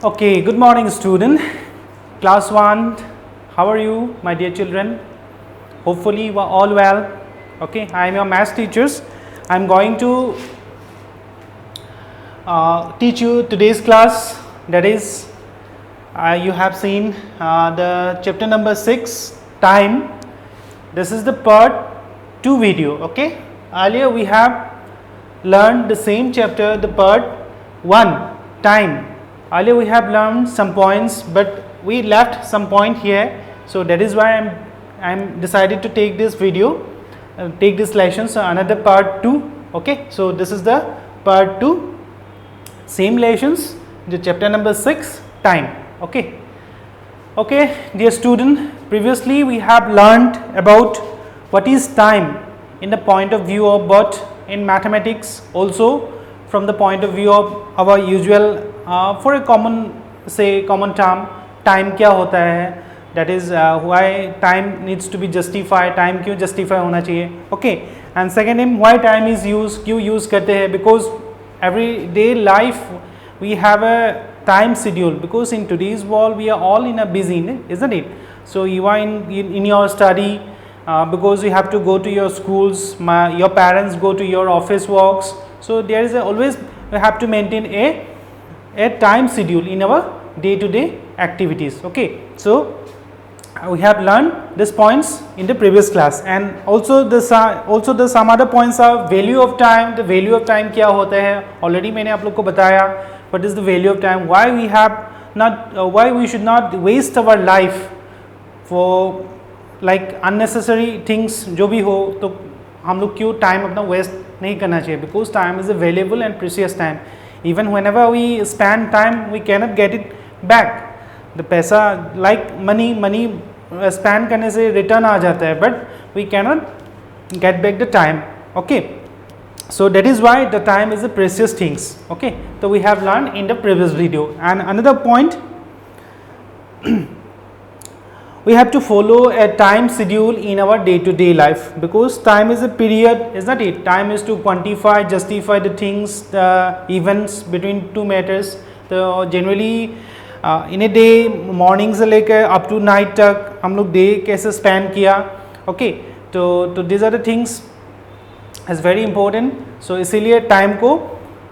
Okay, good morning student. Class 1, how are you my dear children? Hopefully you are all well. Okay, I am your math teachers. I am going to teach you today's class, that is you have seen the chapter number 6, time. This is the part 2 video. Okay, earlier we have learned the same chapter, the part 1, time. Earlier we have learned some points, but we left some point here, so that is why I'm decided to take this video, take this lesson, so another part 2. Okay, so this is the part 2, same lessons, the chapter number 6, time. Okay, dear student, previously we have learned about what is time in the point of view of but in mathematics, also from the point of view of our usual for a common term, time क्या होता है, that is why time needs to be justified, time क्यों justify होना चाहिए. Okay, and second is why time is used, क्यों use करते हैं, because everyday life we have a time schedule, because in today's world we are all in a busy, isn't it? So you are in your study, because you have to go to your schools, your parents go to your office works, so there is always we have to maintain a time schedule in our day-to-day activities. Okay, so we have learned these points in the previous class, and also the some other points are value of time. The value of time क्या होता है, already मैंने आप लोग को बताया. What is the value of time? Why we have not why we should not waste our life for like unnecessary things. जो भी हो तो हम लोग क्यों time अपना waste नहीं करना चाहिए, because time is a valuable and precious time. Even whenever we spend time, we cannot get it back. The पैसा like money spend करने से return आ जाता है, but we cannot get back the time. Okay, so that is why the time is a precious things. Okay, so we have learned in the previous video. And another point, we have to follow a time schedule in our day-to-day life, because time is a period, is not it? Time is to quantify, justify the things, the events between two matters. So generally in a day, morning से लेकर up to night तक हम लोग day कैसे spend किया. Okay, तो these are the things is very important. So इसीलिए time को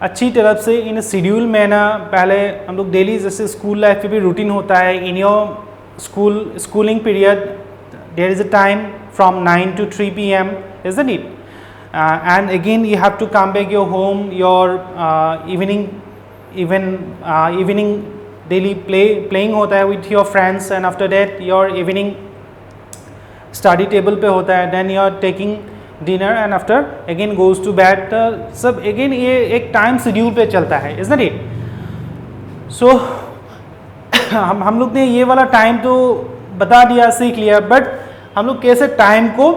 अच्छी तरह से in a schedule manner, पहले हम लोग daily जैसे school life में भी routine होता है. In your schooling period, there is a time from 9 to 3 p.m, isn't it? And again you have to come back your home, your evening daily playing होता है with your friends, and after that your evening study table पे होता है, then you are taking dinner and after again goes to bed. सब again ये एक time schedule पे चलता है, isn't it? So हम लोग ने ये वाला टाइम तो बता दिया, सीख लिया, बट हम लोग कैसे टाइम को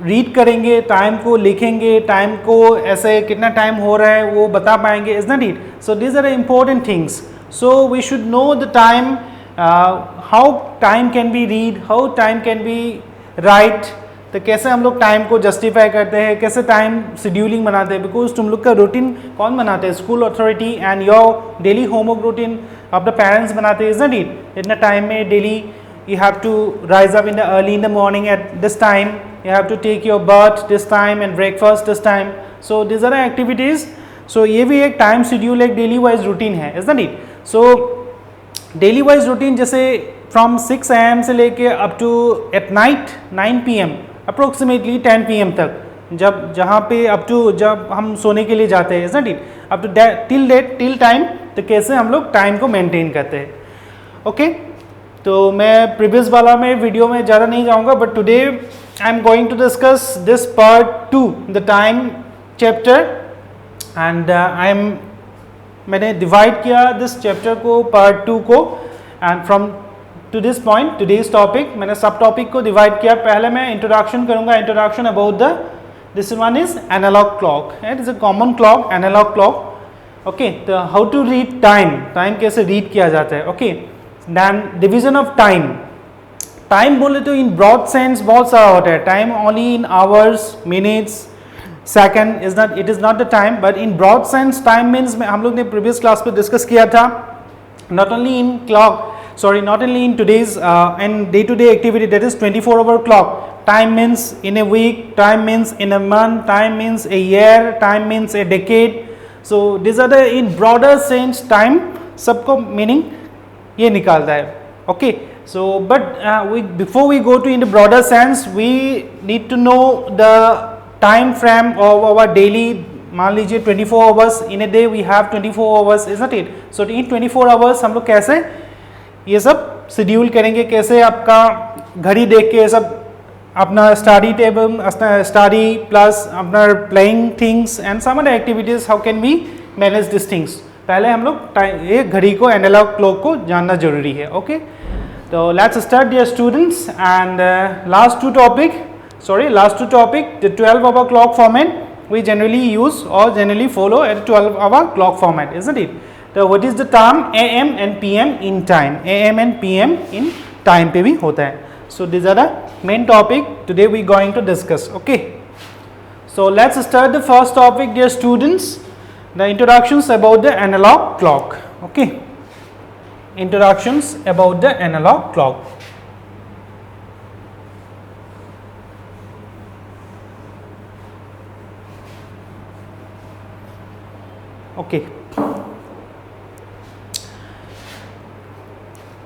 रीड करेंगे, टाइम को लिखेंगे, टाइम को ऐसे कितना टाइम हो रहा है वो बता पाएंगे, is not it? So these are important things. So we should know the time, how time can be read, how time can be write. तो कैसे हम लोग टाइम को जस्टिफाई करते हैं, कैसे टाइम शेड्यूलिंग बनाते हैं, बिकॉज तुम लोग का रूटीन कौन बनाते हैं? School authority. And your daily homework routine अपने पेरेंट्स बनाते हैं, इज़न्ट इट? इतना टाइम में daily you have to rise up early in the morning at this time, you have to take your bath this time and breakfast this time. So these are the activities. So ये भी एक time schedule, एक daily wise routine है, isn't it? So daily wise routine जैसे from 6 am से लेके up to at night 9 pm approximately 10 pm तक, जब जहाँ पे up to जब हम सोने के लिए जाते हैं, isn't it? up to that till time, तो कैसे हम लोग टाइम को मेंटेन करते हैं. ओके, तो मैं प्रीवियस वाला में वीडियो में ज़्यादा नहीं जाऊंगा, but today I am going to discuss this part 2, the time chapter. And मैंने डिवाइड किया दिस चैप्टर को, पार्ट 2 को, and from to this point today's topic मैंने सब टॉपिक को डिवाइड किया. पहले मैं इंट्रोडक्शन करूंगा, introduction about the this one is analog clock. It is a common clock, analog clock. Okay, तो how to read time, time कैसे read किया जाता है. Okay, then division of time. Time बोले तो इन ब्रॉड सेंस बहुत सारा होता है. Time only in hours, minutes, second is not, it is not the time, but in broad sense time means हम लोग ने प्रीवियस क्लास पे डिस्कस किया था, not only in clock, sorry, not only in today's and day-to-day activity, that is 24-hour clock. Time means in a week, time means in a month, time means a year, time means a decade. So these are the in broader sense time सबको meaning ये निकालता है. Okay, so but before we go to in the broader sense, we need to know the time frame of our daily. मान लीजिए 24 hours in a day, we have 24 hours, is not it. So in 24 hours हम लोग कैसे ये सब schedule करेंगे, कैसे आपका घड़ी देख के सब अपना स्टडी टेबल, स्टडी प्लस अपना playing things and some other activities, how can we manage this things. पहले हम लोग ये घड़ी को, एनालॉग क्लॉक को जानना जरूरी है. ओके, तो let's start dear students. And last two topic the 12-hour clock format we generally use or generally follow at 12-hour clock format, isn't it? So what is the term AM and PM in time? AM and PM in time पे भी होता है. So these are the main topic today we going to discuss. Okay, so let's start the first topic, dear students, the introductions about the analog clock. Okay, introductions about the analog clock. Okay,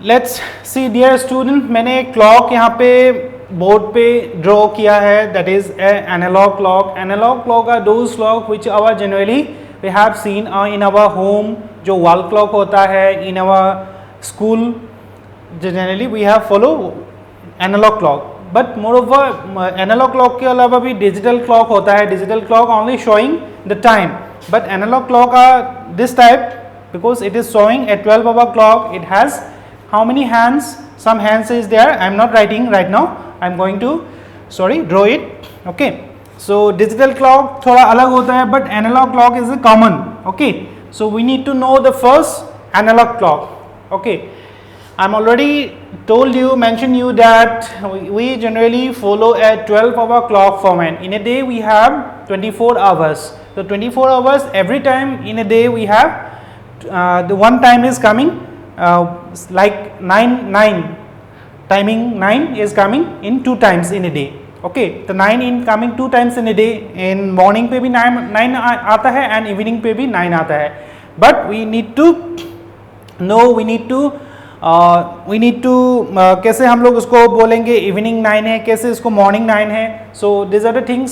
let's see dear student, मैंने एक clock यहाँ पे board पे draw किया है, that is analog clock. Analog clock are those clock which our generally we have seen in our home, जो wall clock होता है, in our school generally we have follow analog clock. But moreover analog clock के अलावा भी digital clock होता है. Digital clock only showing the time, but analog clock are this type because it is showing a 12-hour clock. It has how many hands? Some hands is there. I am not writing right now. I am going to draw it. Okay, so digital clock थोड़ा अलग होता है, but analog clock is a common. Okay, so we need to know the first analog clock. Okay, I am already mentioned you that we generally follow a 12-hour clock format. In a day we have 24 hours. So 24 hours, every time in a day we have the one time is coming like 9 timing 9 is coming in 2 times in a day. Okay, the 9 in coming 2 times in a day. In morning पे भी 9 आता है and evening पे भी 9 आता है. But we need to know, we need to कैसे हम लोग उसको बोलेंगे evening 9 है, कैसे इसको morning 9 है. So these are the things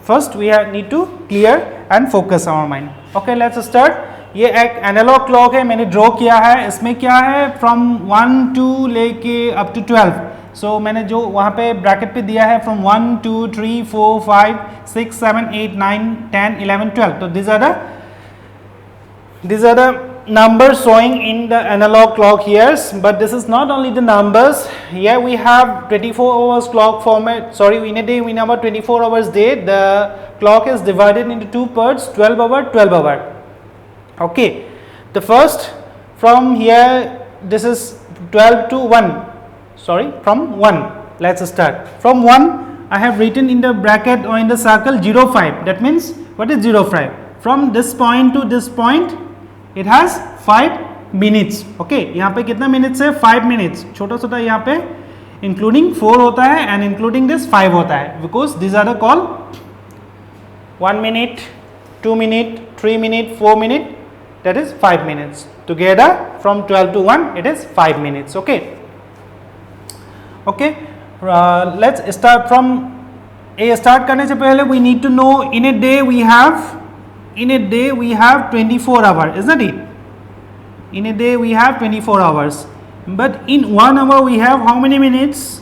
first we need to clear and focus our mind. Okay, let's start. ये एक एनालॉग क्लॉक है, मैंने ड्रॉ किया है. इसमें क्या है, फ्रॉम 1 2 लेके अप टू 12. सो मैंने जो वहाँ पे ब्रैकेट पे दिया है फ्रॉम 1 2 3 4 5 6 7 8 9 10 11 12. तो these are the numbers showing in the analog clock years, but this is not only the numbers. Here we have 24 hours clock format. Sorry, in a day we have a 24 hours day. The clock is divided into 2 parts, 12 hour, 12 hour. Okay, the first from here, this is 12 to 1. Sorry, from 1. Let's start from 1. I have written in the bracket or in the circle 05. That means what is 05? From this point to this point it has 5 minutes. Okay, यहाँ पे कितना minutes है, 5 minutes. छोटा छोटा यहाँ पे including 4 होता है and including this 5 होता है, because these are the call 1 minute, 2 minute, 3 minute, 4 minute, that is 5 minutes. Together from 12 to 1 it is 5 minutes. Okay, okay, let's start from A. Start करने से पहले we need to know in a day we have 24 hours, isn't it? In a day we have 24 hours, but in 1 hour we have how many minutes,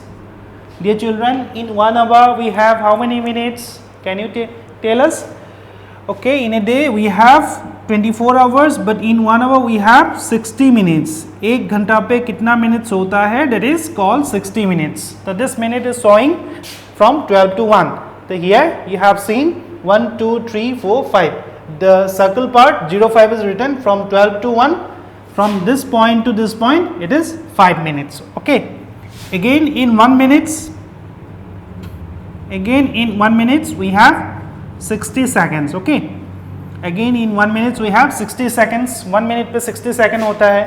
dear children? In 1 hour we have how many minutes? Can you tell us? Okay, in a day we have 24 hours, but in 1 hour we have 60 minutes. एक घंटा पे कितना minutes होता है? That is called 60 minutes. So this minute is showing from 12 to 1. So here you have seen 1 2 3 4 5. The circle part 05 is written from 12 to 1. From this point to this point it is 5 minutes. Okay, again in 1 minute we have 60 seconds. Okay, again in 1 minute we have 60 seconds. 1 minute पे 60 second होता है.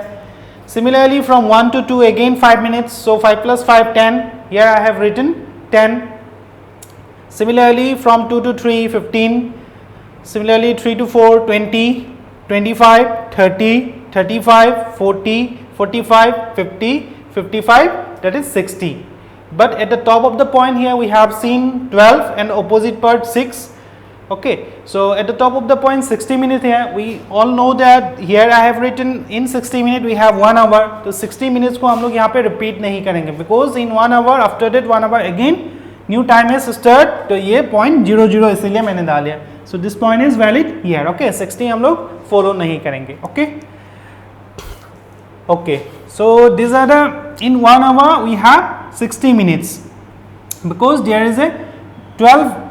Similarly from 1 to 2 again 5 minutes, so 5 plus 5 10. Here I have written 10. Similarly from 2 to 3 15. Similarly 3 to 4 20, 25, 30, 35, 40, 45, 50, 55, that is 60. But at the top of the point here we have seen 12 and opposite part 6. Okay, so at the top of the point 60 minutes here, we all know that here I have written in 60 minutes we have 1 hour. तो 60 minutes को हम लोग यहाँ पे repeat नहीं करेंगे because in 1 hour after that 1 hour again new time is start. तो ये point 00 इसीलिए मैंने डाल दिया. So this point is valid here. Okay, 60 हम लोग follow नहीं करेंगे. Okay. Okay, so these are the in 1 hour we have 60 minutes because there is a 12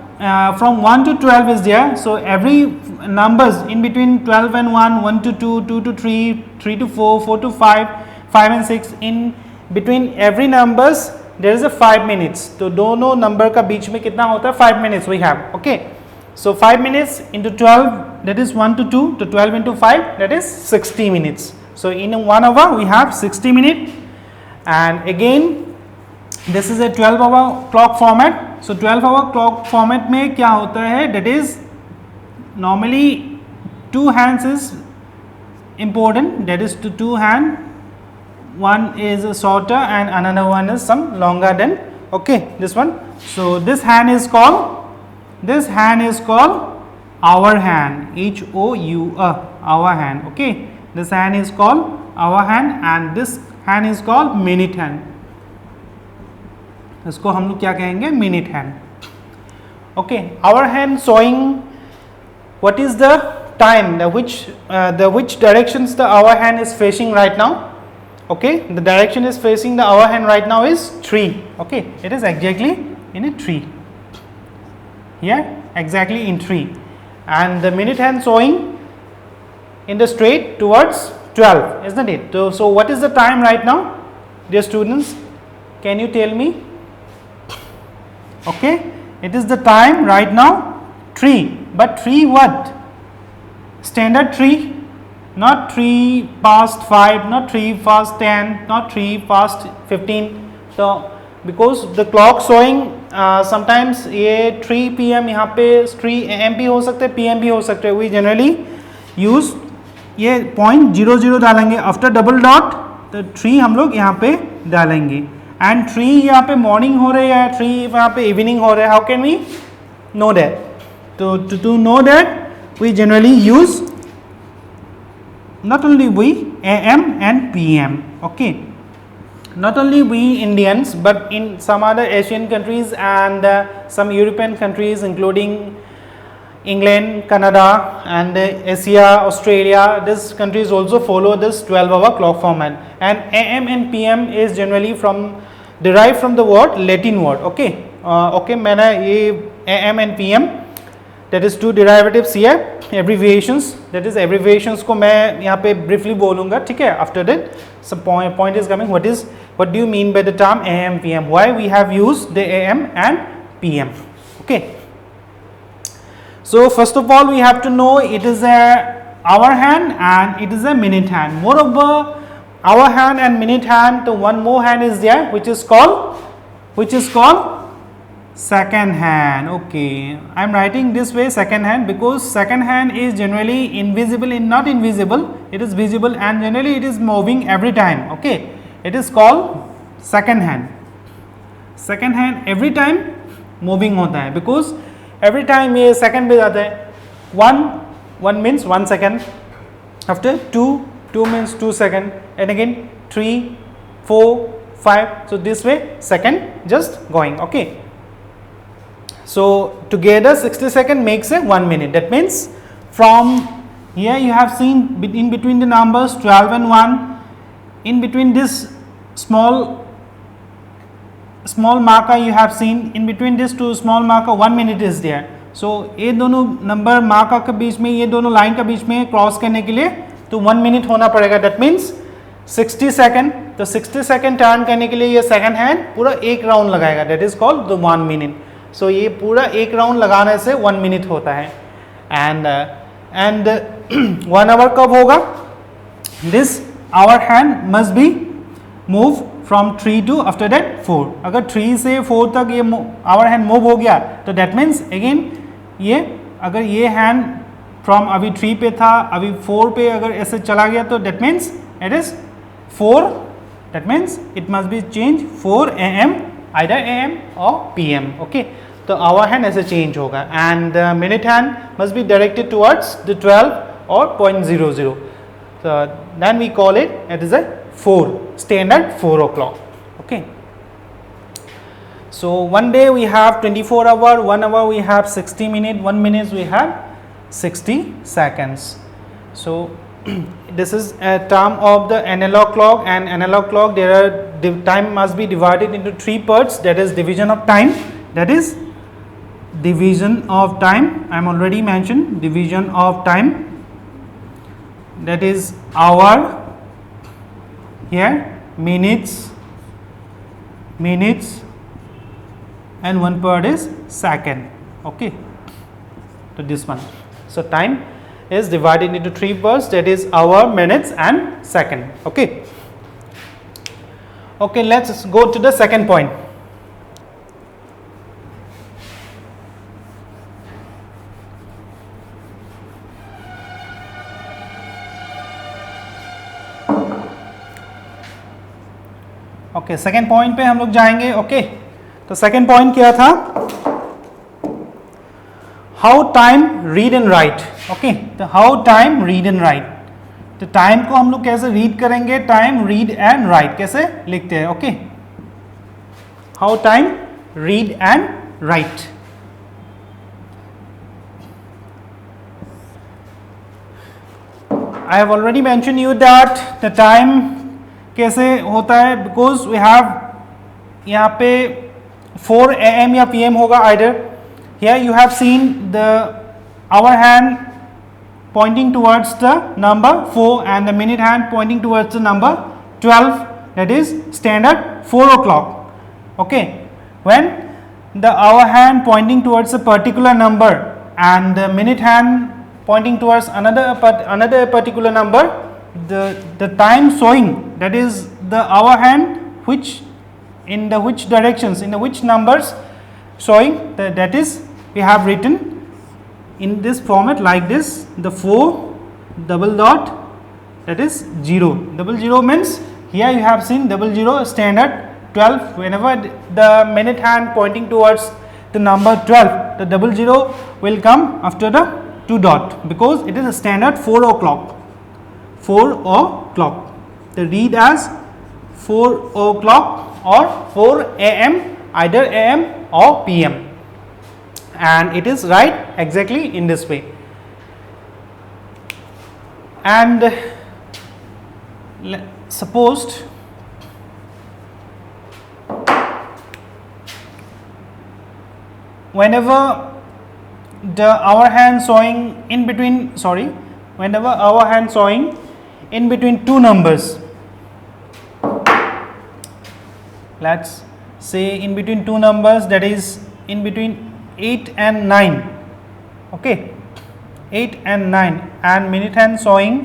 from 1 to 12 is there, so every numbers in between 12 and 1, 1 to 2, 2 to 3, 3 to 4, 4 to 5, 5 and 6, in between every numbers there is a 5 minutes. तो दोनों number का बीच में कितना होता है 5 minutes we have. Okay, so 5 minutes into 12 that is 1 to 2, to 12 into 5 that is 60 minutes. So in 1 hour we have 60 minutes, and again this is a 12 hour clock format. So 12 hour clock format में क्या होता है, that is normally 2 hands is important, that is to 2 hand, one is shorter and another one is some longer than, okay, this one. So this hand is called hour hand, H-O-U-R, hour hand. Okay, this hand is called hour hand and this hand is called minute hand. इसको हम लोग क्या कहेंगे, minute hand. Okay, hour hand showing what is the time, the which directions the hour hand is facing right now. Okay, the direction is facing the hour hand right now is 3. Okay, it is exactly in a 3. Here exactly in 3, and the minute hand showing in the straight towards 12, isn't it? So what is the time right now, dear students? Can you tell me? Okay, it is the time right now 3, but 3 what? Standard 3, not 3 past 5, not 3 past 10, not 3 past 15. So because the clock showing sometimes ये 3 PM यहाँ पे 3 AM भी हो सकते हैं, PM भी हो सकते हैं. We generally use ये point 00 डालेंगे after double dot, तो 3 हम लोग यहाँ पे डालेंगे, and 3 यहाँ पे morning हो रहे हैं, 3 यहाँ पे evening हो रहे हैं. How can we know that? To know that we generally use not only we AM and PM. Okay, not only we Indians but in some other Asian countries and some European countries including England, Canada and Asia, Australia, these countries also follow this 12-hour clock format, and AM and PM is generally derived from the word Latin word. Okay, okay, मैंने ये AM and PM, that is 2 derivatives here, abbreviations, that is abbreviations को मैं यहाँ पे briefly बोलूँगा, ठीक है? After that some point is coming, what do you mean by the term AM PM, why we have used the AM and PM. Okay, so first of all we have to know it is a hour hand and it is a minute hand. Moreover, hour hand and minute hand, the one more hand is there which is called second hand. Okay, I am writing this way second hand because second hand is generally invisible, not invisible, it is visible and generally it is moving every time. Okay, it is called second hand. Second hand every time moving होता है because every time ये second पे जाता है. 1 means 1 second, after 2 means 2 second, and again 3, 4, 5, so this way second just going. Okay, so together 60 second makes a 1 minute. That means from here you have seen in between the numbers 12 and 1, in between this small marker you have seen, in between this 2 small marker 1 minute is there. So ये दोनों number marker के बीच में, ये दोनों line के बीच में cross करने के लिए तो 1 मिनट होना पड़ेगा. That means 60 second. तो 60 सेकेंड टर्न करने के लिए ये सेकंड हैंड पूरा एक राउंड लगाएगा, that is called the 1 minute. So ये पूरा एक राउंड लगाने से 1 मिनट होता है. एंड 1 आवर कब होगा? This hour hand must be move from 3 to after that 4. अगर 3 से 4 तक ये आवर हैंड मूव हो गया तो दैट मीन्स अगेन ये अगर ये हैंड फ्रॉम अभी 3 पे था अभी 4 पे अगर ऐसे चला गया तो that means it is 4. That means it must be change 4 AM, either AM और PM. ओके, तो आवर हैंड ऐसे चेंज होगा. And minute hand must be directed towards the 12 और 0.00. So then we call it is a 4, standard 4 o'clock. Okay. So one day we have 24 hour, 1 hour we have 60 minutes, 1 minute we have 60 seconds. So this is a term of the analog clock, and analog clock there are time must be divided into 3 parts. That is division of time. That is division of time. I am already mentioned division of time. That is hour, here minutes, and one part is second. Okay, so this one. So time is divided into 3 parts. That is hour, minutes, and second. Okay. Okay, let's go to the second point. Okay, second point पे हम लोग जाएंगे. Okay, तो second point क्या था? How time read and write. Okay, तो how time read and write. तो टाइम को हम लोग कैसे रीड करेंगे? टाइम रीड एंड राइट कैसे लिखते हैं? Okay, how time read and right. I have already mention you that the time कैसे होता है, बिकॉज वी हैव यहाँ पे 4 AM या PM होगा either. Here you have seen the hour hand pointing towards the number 4 and the minute hand pointing towards the number 12. That is standard 4 o'clock. Okay, when the hour hand pointing towards a particular number and the minute hand pointing towards another particular number, the time showing, that is the hour hand which in the which directions, in the which numbers showing, that is we have written in this format like this. The 4 double dot, that is 0. 00 means here you have seen 00 standard 12. Whenever the minute hand pointing towards the number 12, the 00 will come after the 2 dot, because it is a standard 4 o'clock. 4 o'clock. They read as 4 o'clock or 4 AM, either AM or PM, and it is right exactly in this way. And supposed whenever the hour hand showing in between, whenever hour hand showing in between 2 numbers, let's say in between 2 numbers, that is in between 8 and 9. Okay, 8 and 9, and minute hand showing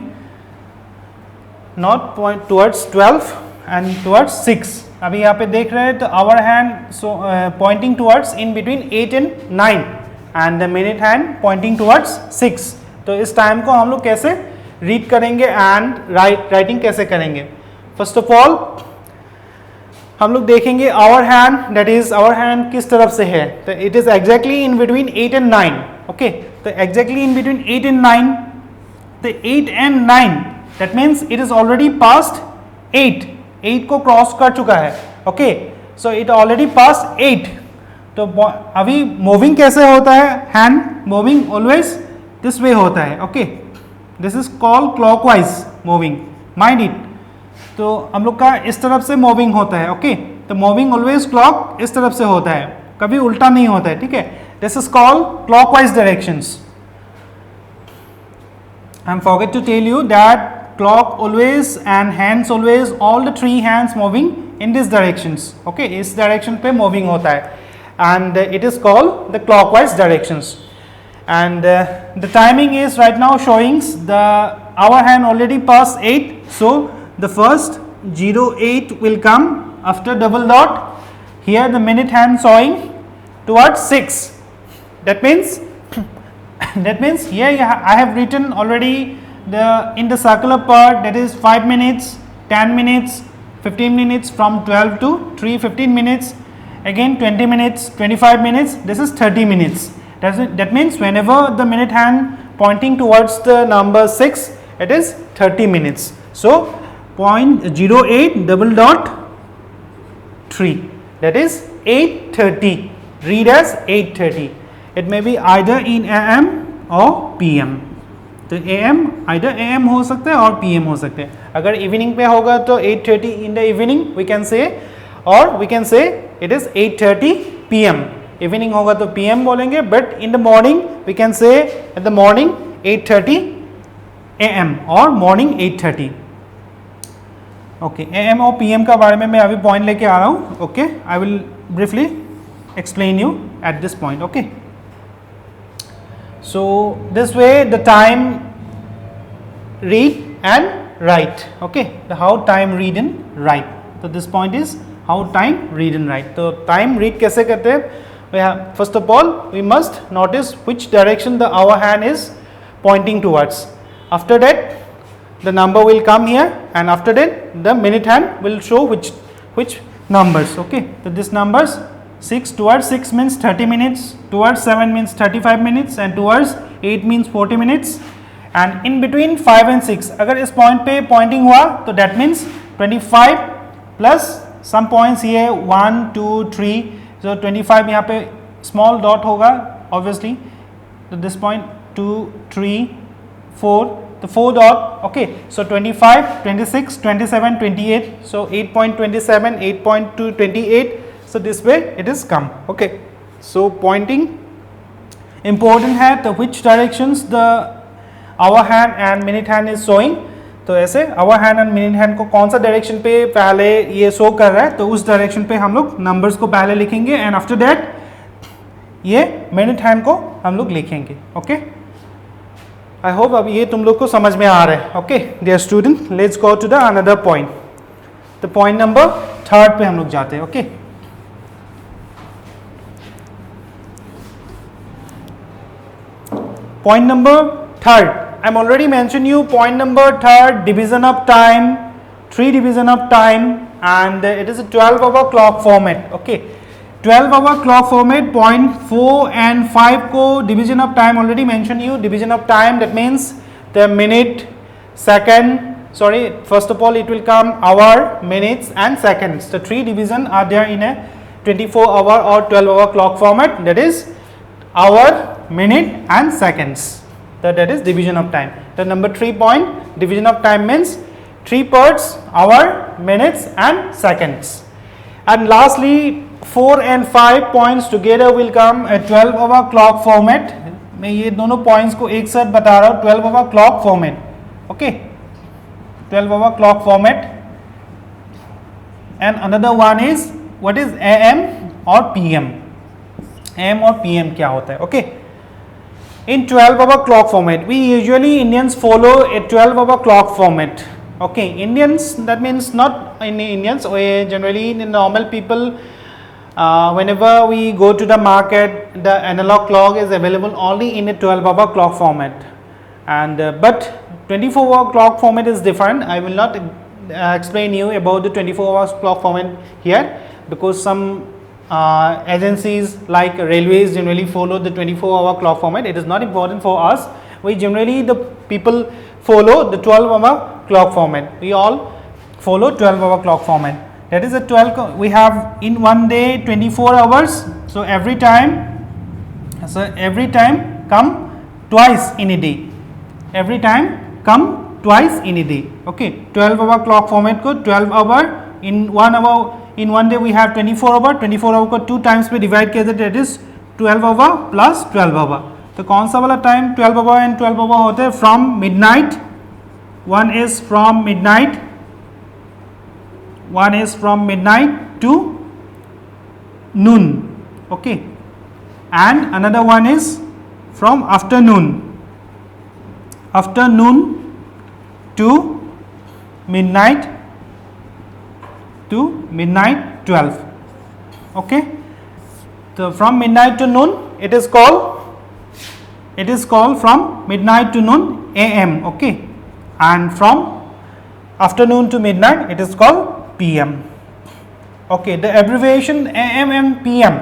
not point towards 12 and towards 6. अभी यहाँ पे देख रहे हैं तो our hand pointing towards in between 8 and 9 and the minute hand pointing towards 6. तो इस time को हम लोग कैसे रीड करेंगे एंड राइटिंग कैसे करेंगे? फर्स्ट ऑफ ऑल हम लोग देखेंगे hour hand, that is hour hand किस तरफ से है. तो it is exactly in between 8 and 9. Okay, तो एग्जैक्टली इन बिटवीन 8 and 9, तो 8 and 9 that means it is already past 8 को क्रॉस कर चुका है. Okay, so it already past 8. तो अभी मूविंग कैसे होता है? Hand moving always this way होता है. Okay, this is called clockwise moving, mind it. तो हम लोग का इस तरफ से मूविंग होता है. ओके, तो मूविंग ऑलवेज क्लॉक इस तरफ से होता है, कभी उल्टा नहीं होता है. ठीक है, this is called clockwise directions. I am forget to tell you that clock always and hands always, all the 3 hands moving in this directions. Okay, इस डायरेक्शन पे मूविंग होता है. and it is called the clockwise directions. And the timing is right now showing the hour hand already past 8, so the first 08 will come after double dot. Here the minute hand showing towards 6. That means here I have written already in the circular part, that is 5 minutes, 10 minutes, 15 minutes, from 12 to 3, 15 minutes, again 20 minutes, 25 minutes, this is 30 minutes. That means whenever the minute hand pointing towards the number 6, it is 30 minutes. So 0.08 double dot 3, that is 8:30, read as 8:30. It may be either in AM or PM. तो AM either AM हो सकता है और PM हो सकते हैं. अगर evening पे होगा तो 8:30 in the evening we can say, or we can say it is 8:30 PM. Evening होगा तो PM बोलेंगे, but in the morning we can say at the morning 8:30 AM or morning 8:30. Okay, AM और PM का बारे में मैं अभी point लेके आ रहा हूँ. Okay, I will briefly explain you at this point. Okay, so this way the time read and write. Okay, the how time read and write. So this point is how time read and write. तो time read कैसे करते हैं? We have, first of all we must notice which direction the hour hand is pointing towards. After that the number will come here, and after that the minute hand will show which numbers. Okay, so this numbers 6 towards 6 means 30 minutes, towards 7 means 35 minutes, and towards 8 means 40 minutes, and in between 5 and 6 अगर इस point पे pointing हुआ तो that means 25 plus some points here 1 2 3, so 25 यहाँ पे small dot होगा obviously, so this point 2 3 4, the 4 dot. Okay, so 25 26 27 28, so 8.27 8.2 28. So this way it is come. Okay, so pointing important है, तो which directions the hour hand and minute hand is showing. तो ऐसे hour hand and minute hand को कौन सा direction पे पहले ये शो कर रहा है, तो उस डायरेक्शन पे हम लोग नंबर्स को पहले लिखेंगे, एंड आफ्टर दैट ये मिनट हैंड को हम लोग लिखेंगे. ओके, आई होप अब ये तुम लोग को समझ में आ रहा है. Okay dear student, let's go to the another point. तो पॉइंट नंबर 3 पे हम लोग जाते हैं. ओके, point number 3, I'm already mentioned you point number 3, division of time, 3 division of time, and it is a 12-hour clock format. Okay, 12-hour clock format. Point 4 and 5 को division of time already mentioned you. Division of time, that means the minute, second, sorry, first of all it will come hour, minutes and seconds. The 3 division are there in a 24-hour or 12-hour clock format, that is hour, minute and seconds. That is division of time. The number 3 point, division of time means 3 parts, hour, minutes and seconds. And lastly 4 and 5 points together will come a 12-hour clock format. मैं ये दोनों points को एक साथ बता रहा हूँ, 12-hour clock format. Okay, 12-hour clock format. And another one is what is AM or PM. AM और PM क्या होता है? Okay, in 12-hour clock format we usually Indians follow a 12-hour clock format. Okay, Indians, that means not in Indians, we generally in normal people, whenever we go to the market, the analog clock is available only in a 12-hour clock format, and but 24-hour clock format is different. I will not explain you about the 24-hour clock format here, because some agencies like railways generally follow the 24-hour clock format. It is not important for us. We generally, the people follow the 12-hour clock format. We all follow 12-hour clock format. That is a 12, we have in one day 24 hours. So every time come twice in a day. Every time come twice in a day. Okay, 12-hour clock format को 12 hour in 1 hour. In one day we have 24 hour. 24 hour को 2 times पे divide किया जाता है, that is 12 hour plus 12 hour. तो कौन सा वाला time 12 hour and 12 hour होते हैं? From midnight, one is from midnight to noon. okay, and another one is from afternoon to midnight 12, okay. So from midnight to noon it is called from midnight to noon AM, okay, and from afternoon to midnight it is called PM, okay. The abbreviation AM and PM,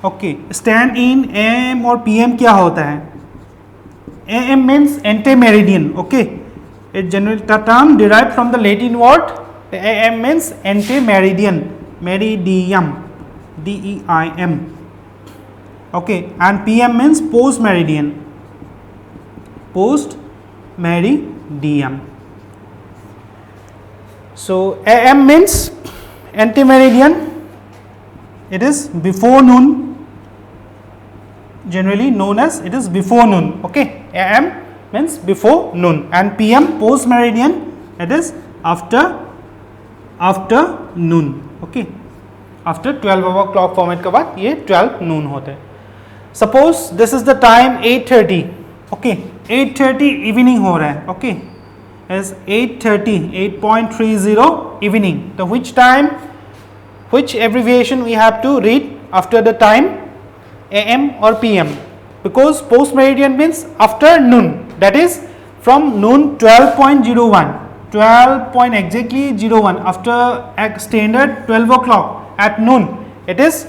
okay, stand in AM और PM क्या होता है? AM means antemeridian, okay. It generally the term derived from the Latin word. The AM means antemeridian, meridium, DEIM, okay, and PM means post meridian, So AM means antemeridian, it is before noon, generally known as it is before noon, okay. AM means before noon, and PM post meridian, it is after noon, okay. After 12 hour clock format के बाद ये 12 noon होते हैं. Suppose this is the time 8:30, okay, 8:30 evening हो रहा है, okay, is 8:30, 8.30 evening. So which abbreviation we have to read after the time AM or PM? Because post meridian means after noon, that is from noon 12.01, 12.01 after standard 12 o'clock at noon, it is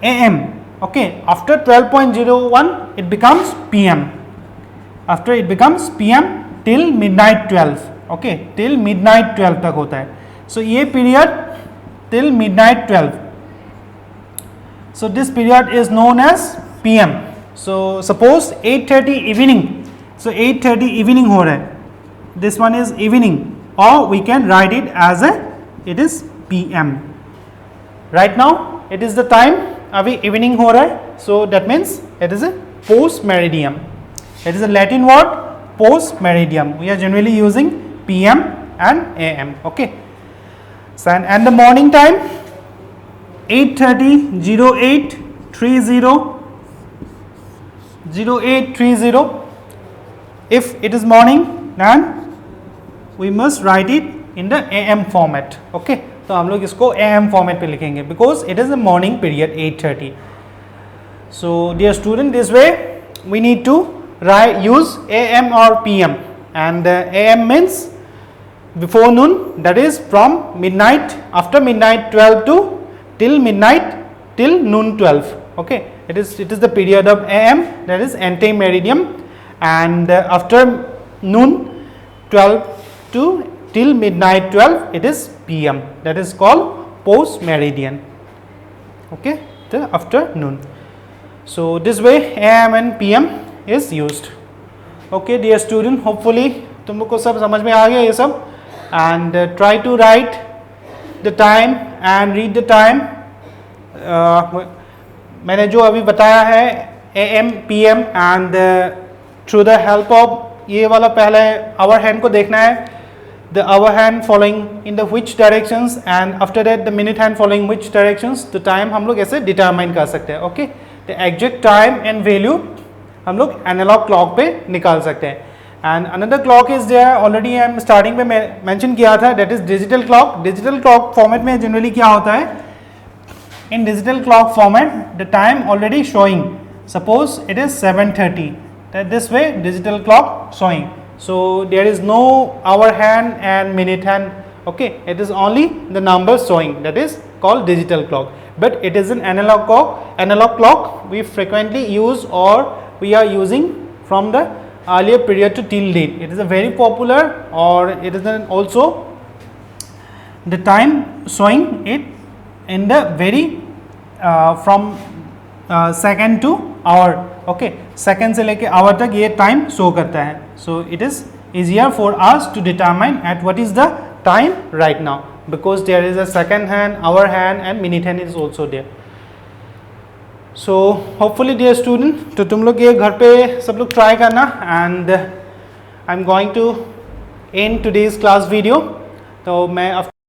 AM, okay. After 12.01 it becomes PM, after it becomes PM till midnight 12, okay, till midnight 12 तक होता है. So ये period till midnight 12, so this period is known as PM. So suppose 8:30 evening, so 8:30 evening हो रहा है, this one is evening, or we can write it as it is PM. Right now it is the time अभी evening हो रहा है, so that means it is a post meridian. It is a Latin word, post meridian. We are generally using PM and AM, okay. So and the morning time 8:30, 08:30, 08:30. If it is morning, then we must write it in the AM format, okay. तो हम लोग इसको AM format पे लिखेंगे because it is a morning period 8:30. So dear student, this way we need to use AM or PM, and AM means before noon, that is from midnight, after midnight 12 to till midnight till noon 12, okay. It is the period of AM, that is antemeridian, and after noon 12 to till midnight 12 it is PM, that is called post meridian, okay, the afternoon. So this way AM and PM is used, okay. Dear student, hopefully तुम लोग को सब समझ में आ गया ये सब, and try to write the time and read the time. मैंने जो अभी बताया है AM, PM and through the help of ये वाला पहले hour hand को देखना है, the hour hand following in the which directions, and after that the minute hand following which directions, the time हम लोग ऐसे determine कर सकते हैं, okay. The exact time and value हम लोग analog clock पे निकाल सकते हैं. And another clock is there, already I am starting पे mention किया था, that is digital clock. Digital clock format में generally क्या होता है? In digital clock format, the time already showing. Suppose it is 7:30. That this way digital clock showing. So there is no hour hand and minute hand. Okay, it is only the numbers showing. That is called digital clock. But it is an analog clock. Analog clock we frequently use, or we are using from the earlier period to till date. It is a very popular, or it is also the time showing it in the very from second to hour, okay. Second से लेके hour तक ये time show करता है. So it is easier for us to determine at what is the time right now, because there is a second hand, hour hand and minute hand is also there. So hopefully dear student, तो तुम लोग ये घर पे सब लोग try करना, and I am going to end today's class video. तो मैं